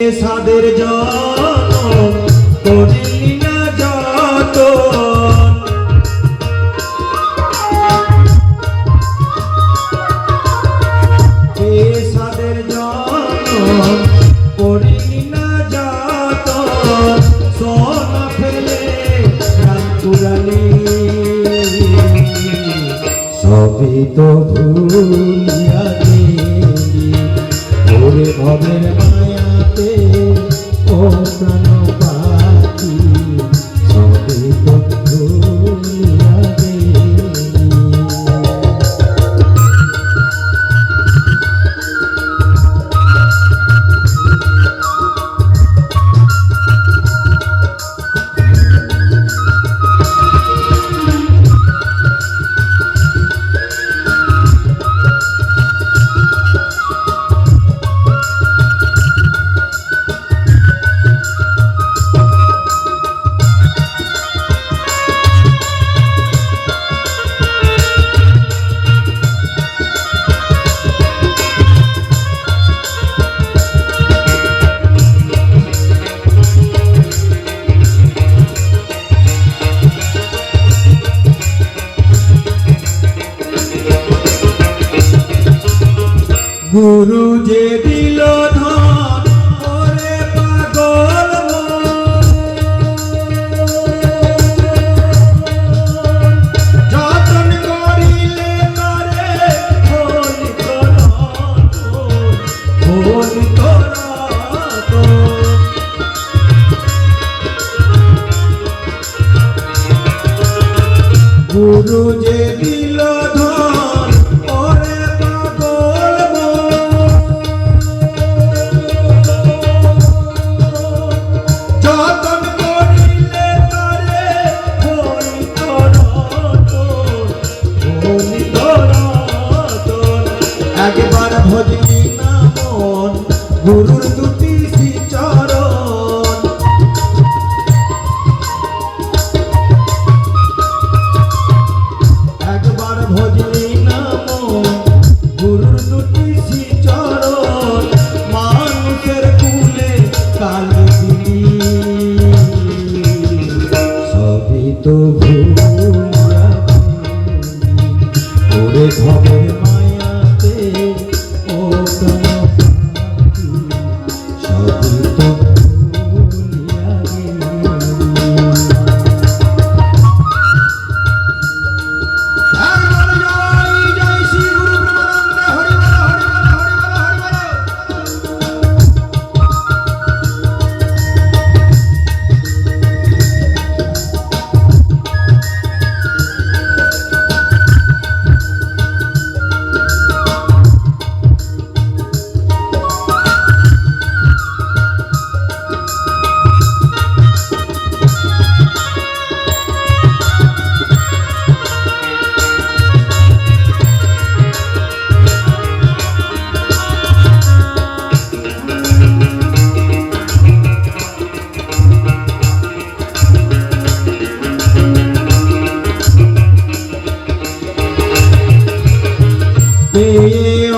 সাদের জনম করিলি না যতন, সাদের জনম করিলি না যতন, সোনা ফেলে রাত পুরালি সবই তো ভুলিয়া গেলি ওরে ভবের মায়াতে ও প্রাণ পাখি সবই তো ভুলিয়া গেলি। গুরু যে দিল ধন ওরে পাগল যতন করিলে করে গুরু যে দিল ধন ওরে একবার ভজলি না মন গুরুর দুটি চরণ, একবার ভজলি না মন গুরুর দুটি চরণ, মানুষের কুলে কাল দিলি সবই তো ভুলিয়া ওরে ভবের মায়াতে ও প্রাণ পাখি সবই তো ভুলিয়া গেলি। জয় শ্রী গুরু প্রেমানন্দ হরি বল হরি বল হরি বল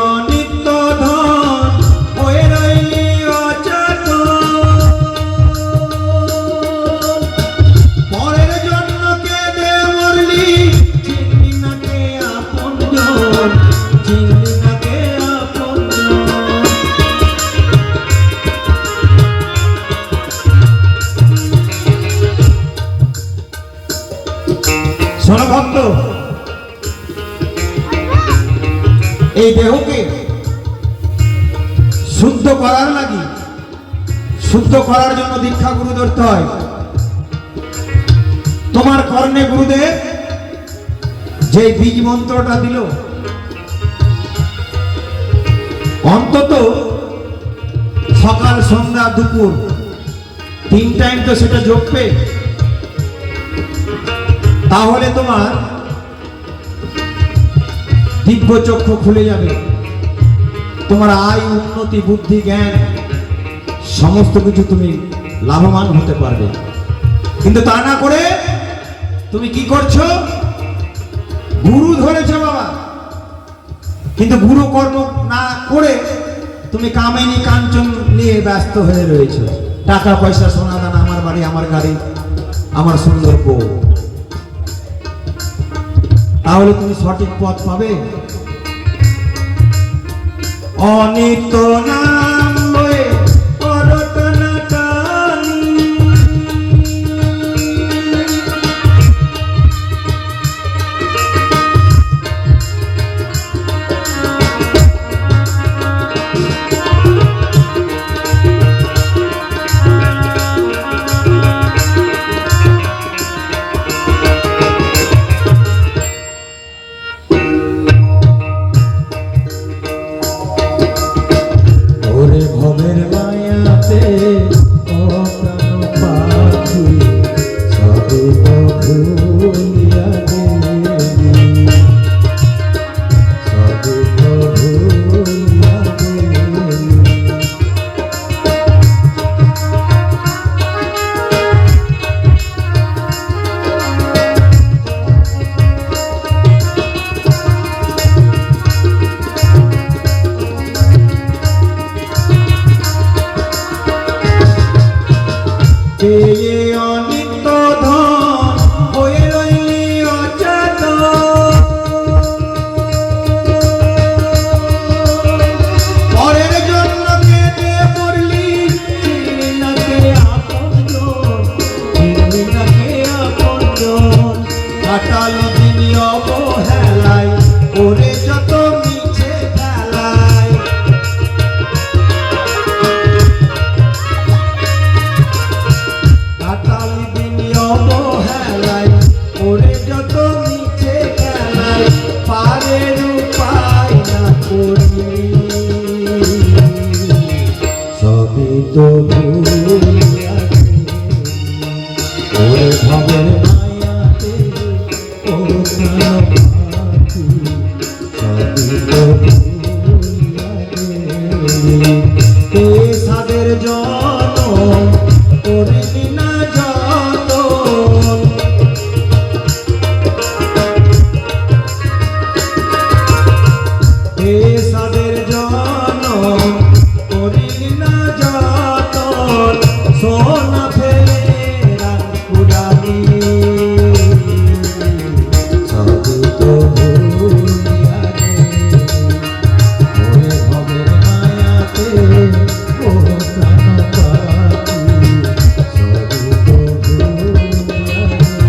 অনিত্য ধন হয়ে রইলি অচেতন, পরের জন্য কে দে মরলি চিনলি না কে আপনজন, চিনলি না কে আপনজন। শোনো ভক্ত, এই দেহকে শুদ্ধ করার লাগি শুদ্ধ করার জন্য দীক্ষা গুরু ধরতে হয়। তোমার কর্ণে গুরুদেব যে বীজ মন্ত্রটা দিল অন্তত সকাল সন্ধ্যা দুপুর 3 টাইম তো সেটা জপবে, তাহলে তোমার দিব্য চক্ষু খুলে যাবে, তোমার আয় উন্নতি বুদ্ধি জ্ঞান সমস্ত কিছু তুমি লাভবান হতে পারবে। কিন্তু তা না করে তুমি কি করছো? গুরু ধরেছো বাবা, কিন্তু গুরু কর্ম না করে তুমি কামিনী কাঞ্চন নিয়ে ব্যস্ত হয়ে রয়েছো। টাকা পয়সা সোনা দানা, আমার বাড়ি আমার গাড়ি আমার সুন্দর বউ, তাহলে তুমি সঠিক পথ পাবে? অনিত্য নাম লয়ে করতনা টানি, ওরে ভবের মায়াতে ও প্রাণ পাখি সবে তো ভুলিয়া গেলি, সবে তো ভুলিয়া গেলি। এ অনিত্য ধন হয়ে রইলি অচেতন, পরের জন্য কেঁদে পড়লি, চিনলি না কে আপনজন, চিনলি না কে আপনজন। কাটালি দিনি অবহেলায়, ওরে যত মিছে খেলায়। কাটালি দিনি অবহেলায়, ওরে যত মিছে খেলায়। পারের উপায় না করি, সবই তো ভুলিয়া গেলি। ওরে ভবের মায়াতে ও প্রাণ পাখি সবই তো ভুলিয়া গেলি। কে সাদের জনম করিলি না যতন, কে সাদের জনম করিলি না যতন। সোনা ফেলে রাত পুরালি, সবই তো ভুলিয়া গেলি। ওরে ভবের মায়াতে ও প্রাণ পাখি সবই তো ভুলিয়া গেলি, সবই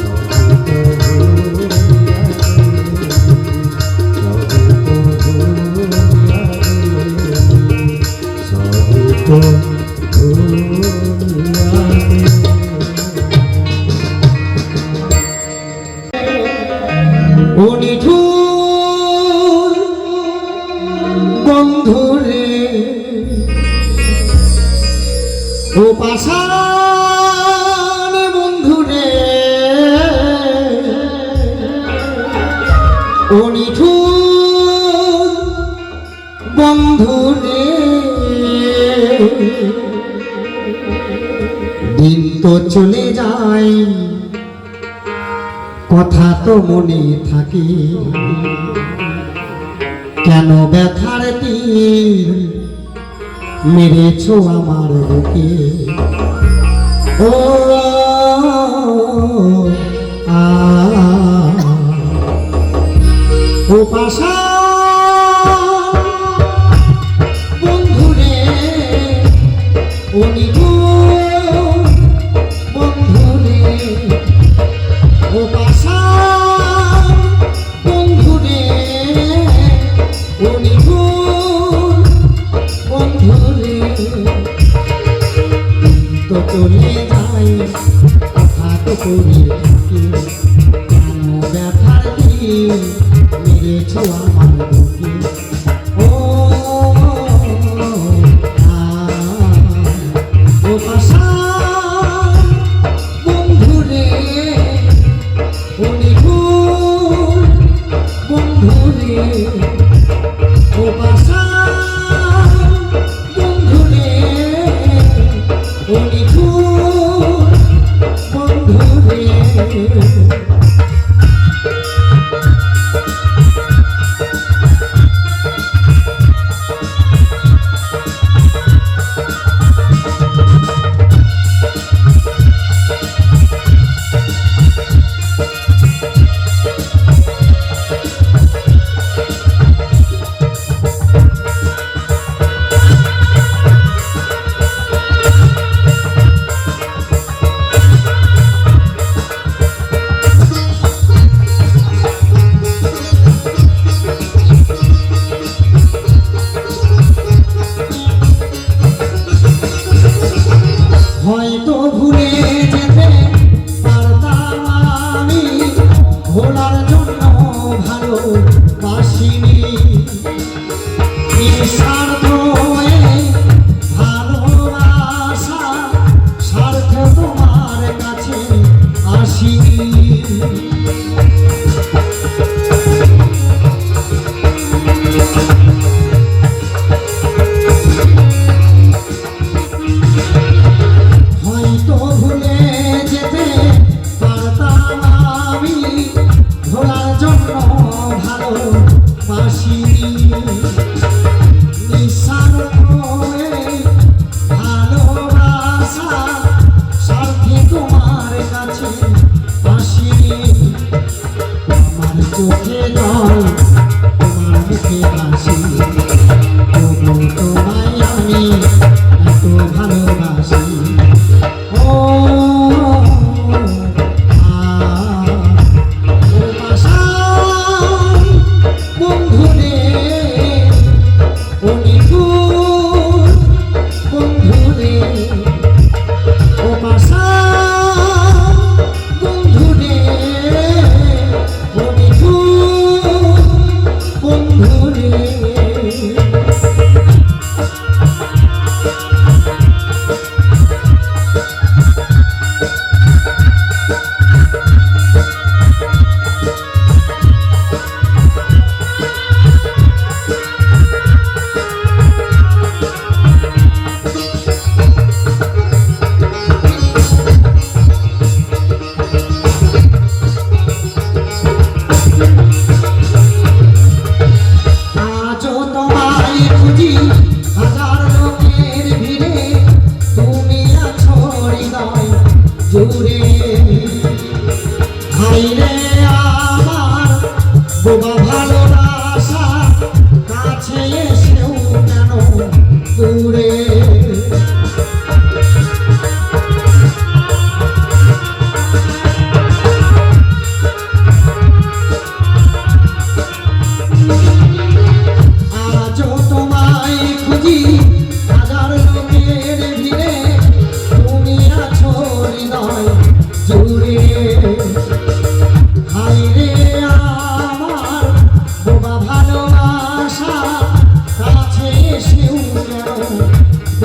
তো ভুলিয়া গেলি, সবই তো ভুলিয়া গেলি, সবই তো ভুলিয়া গেলি। ও নিঠুর বন্ধুরে, ও পাষাণ বন্ধুরে, ও নিঠুর বন্ধুরে। দিন তো চলে যায়, কথা তো মনে থাকে, কেন ব্যথার তীর মেরেছো আমার বুকে। ও আ ও পাষাণ বন্ধুরে, ও নিঠুর বন্ধুরে, ও পাষাণ বন্ধুরে, ও নিঠুর বন্ধুরে। তো চলে যাই, কথা তো করে থাকি, কেন ব্যথার তীর মেরেছো আমার বুকে। ও ও পাষাণ বন্ধুরে, ও নিঠুর বন্ধুরে, ও পাষাণ বন্ধুরে, ও নিঠুর বন্ধুরে।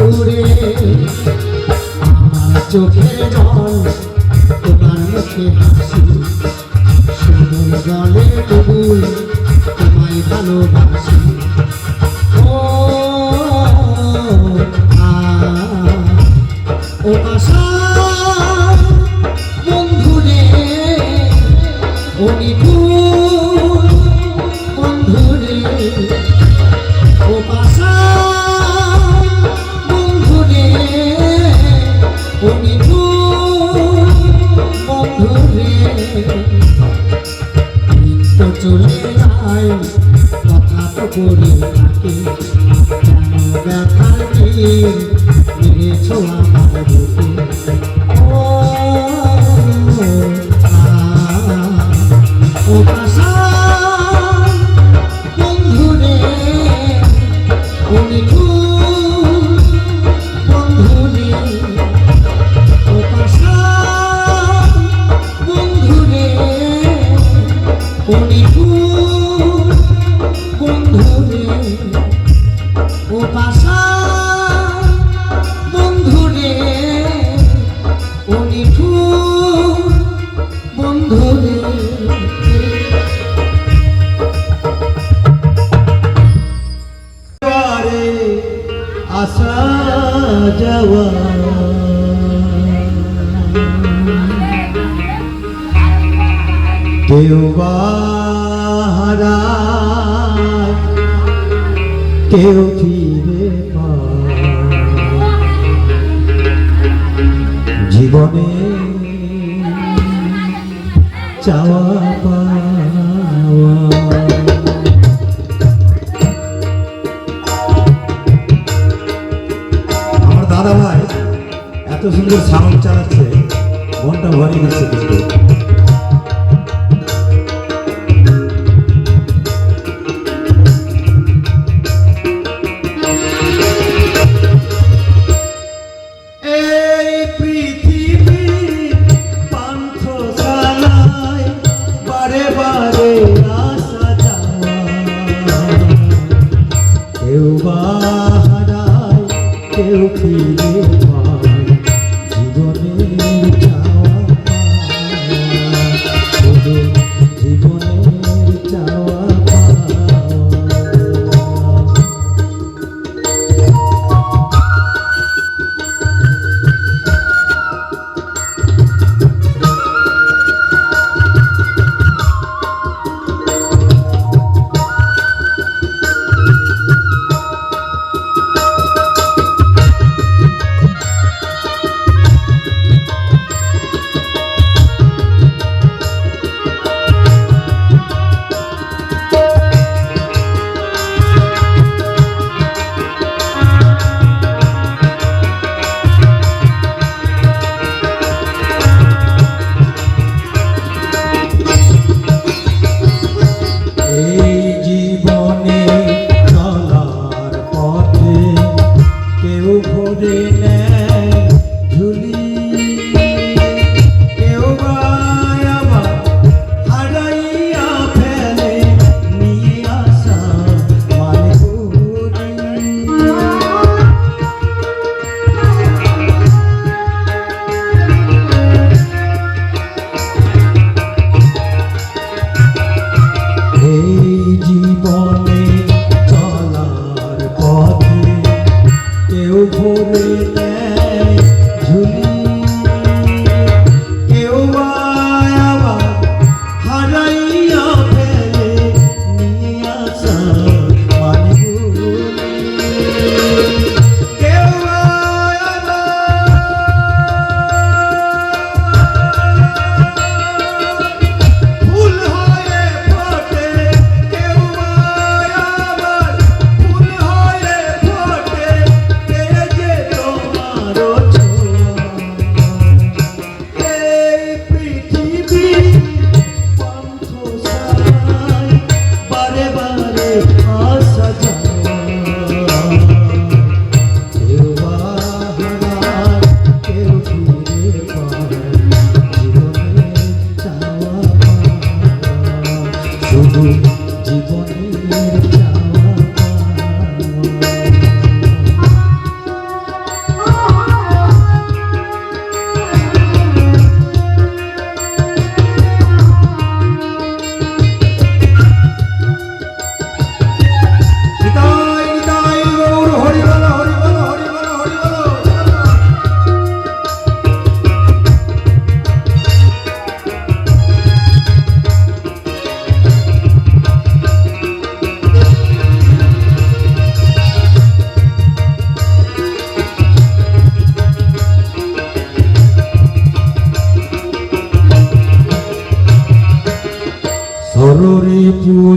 উড়ে আমার চোখের জল তোমার মুখে হাসি সুন্দর জলে তবু তোমায় ভালোবাসি ও ও আশা বন্ধুরে ও নিঠুর বন্ধুরে ও আশা বন্ধুরে ও নিঠুর বন্ধুরে তো চলে যায় কথা তো করে থাকে কেন ব্যথার তীর মেরেছ আমার বুকে ও ও ভাষা বন্ধুরে ও নিঠুর বন্ধুরে ও ভাষা বন্ধুরে ও নিঠুর বন্ধুরে ও ভাষা বন্ধুরে ও নিঠুর বন্ধুরে বারে আসা যাওয়া কেউ বা হারায় কেউ ফিরে পায় জীবনে চাওয়া পাওয়া আমার দাদা ভাই এত সুন্দর সাউন্ড চালাচ্ছে মনটা ভরে গেছে কিন্তু এই পৃথিবী পান্থশালায় বারে বারে আসা যাওয়া কেউ বা হারায় কেউ ফিরে পায় জীবনের চাওয়া পাওয়া জীবনের চাওয়া পাওয়া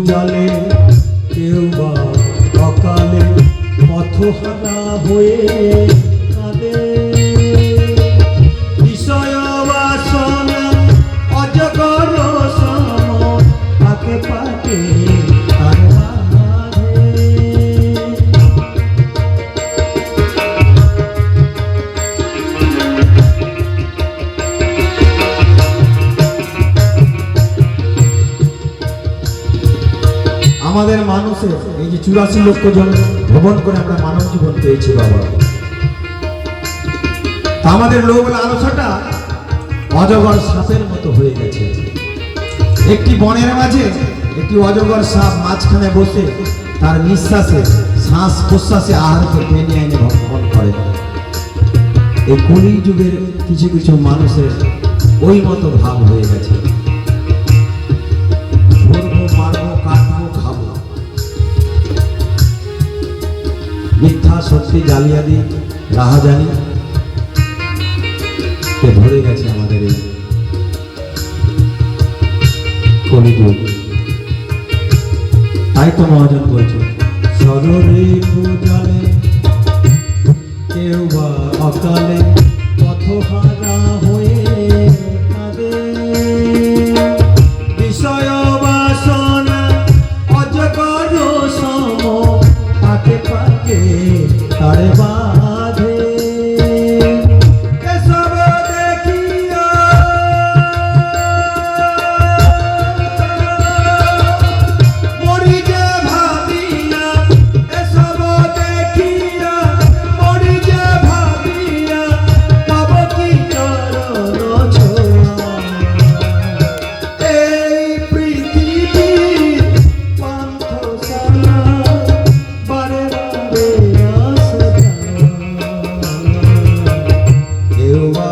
জলে কেউ বা অকালে পথহারা হয়ে কাঁদে। বিষয় বাসনা অজগর সম পাকে পাকে তার বাঁধে। আমাদের মানুষের এই যে 84 লক্ষ জন ভ্রমণ করে আমরা মানব জীবন পেয়েছি বাবা, তা আমাদের লোভ লালসাটা অজগর সাপের মতো হয়ে গেছে। একটি বনের মাঝে একটি অজগর সাপ মাঝখানে বসে তার নিঃশ্বাসে শ্বাস প্রশ্বাসে আহারকে টেনে এনে ভক্ষণ করে। এই কলি যুগের কিছু কিছু মানুষের ওই মতো ভাব হয়ে গেছে, ধরবো মারবো কাটবো খাবো, মিথ্যা সত্যি জালিয়াতি রাহাজানি ভরে গেছে আমাদের এই কলিযুগ। তাই তো মহাজন বলছে সররে পূজালে কেউ বা অকালে পথহারা হয়ে কাঁদে। বিষয় বাসনা অজগর সম পাকে পাকে তারে বাঁধে। এসব দেখিয়া মরি যে ভাবিয়া, এসব দেখিয়া মরি যে ভাবিয়া, পাব কি চরণ ছোঁয়া। এই পৃথিবীর পান্থশালা বারে বারে আসে কেউ বা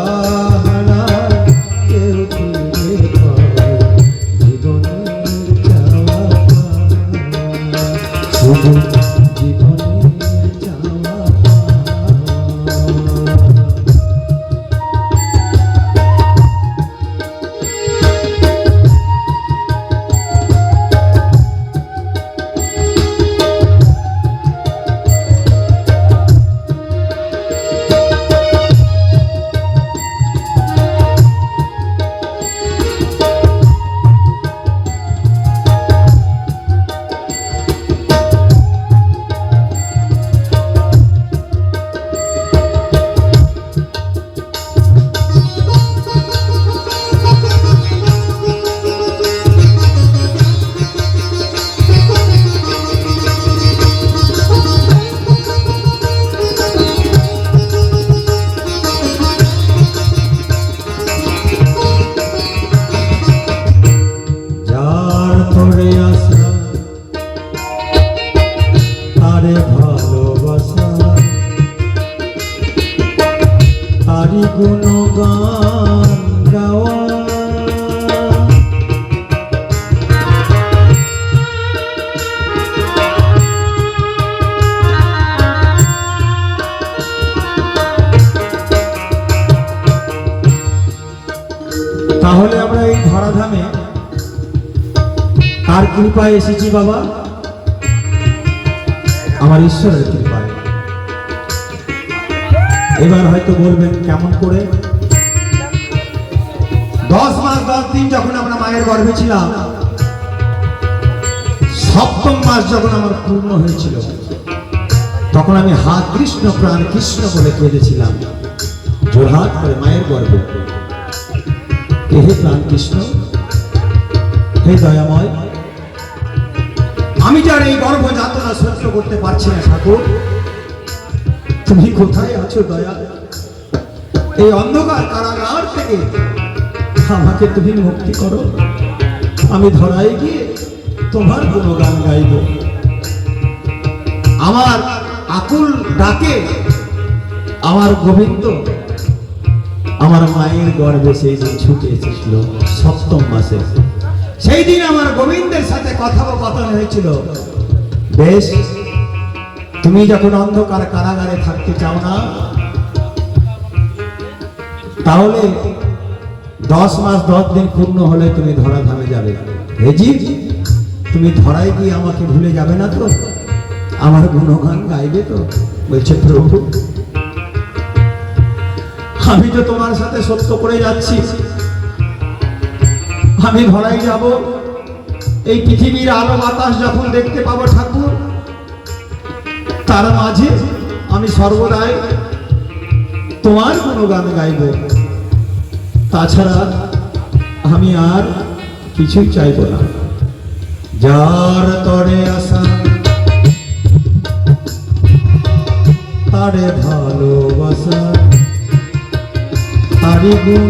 হারায়, কেউ ফিরে পায় জীবনের চাওয়া পায়, শুধু জীবনের চাওয়া পায়। যার ধরে আসা তারে ভালোবাসা, তারি গুণগান গাওয়া। তাহলে আমরা এই ধরাধামে কার কৃপায় এসেছি বাবা? আমার ঈশ্বরের কৃপায়। এবার হয়তো বলবেন কেমন করে? 10 মাস 10 দিন যখন আমরা মায়ের গর্ভে ছিলাম, 7ম মাস যখন আমার পূর্ণ হয়েছিল, তখন আমি হাত কৃষ্ণ প্রাণ কৃষ্ণ বলে কেঁদেছিলাম জোরহাত করে মায়ের গর্ভে। হে প্রাণ কৃষ্ণ, হে দয়াময়, আমি যার এই গর্ভ যাতনা সহ্য করতে পারছি না ঠাকুর, তুমি কোথায় আছো দয়া? এই অন্ধকার কারাগার থেকে আমাকে তুমি মুক্তি করো, আমি ধরাই গিয়ে তোমার গুণগান গাইব। আমার আকুল ডাকে আমার গোবিন্দ আমার মায়ের গর্ভে সেই দিন ছুটে এসেছিল 7ম মাসে। সেই দিন আমার গোবিন্দের সাথে কথোপকথন হয়েছিল, বেশ তুমি যখন অন্ধকার কারাগারে থাকতে চাও না, তাহলে 10 মাস 10 দিন পূর্ণ হলে তুমি ধরাধামে যাবে। হে জীব, তুমি ধরায় গিয়ে আমাকে ভুলে যাবে না তো? আমার গুণগান গাইবে তো? বলছে প্রভু, আমি তো তোমার সাথে সত্য করে যাচ্ছি, আমি ধরাই যাব। এই পৃথিবীর আলো বাতাস যখন দেখতে পাবো ঠাকুর, তার মাঝে আমি সর্বদাই তোমার গুণগান গাইব, তাছাড়া আমি আর কিছুই চাইব না। যার তরে আসা তারে ভালোবাসা, তারি গুণ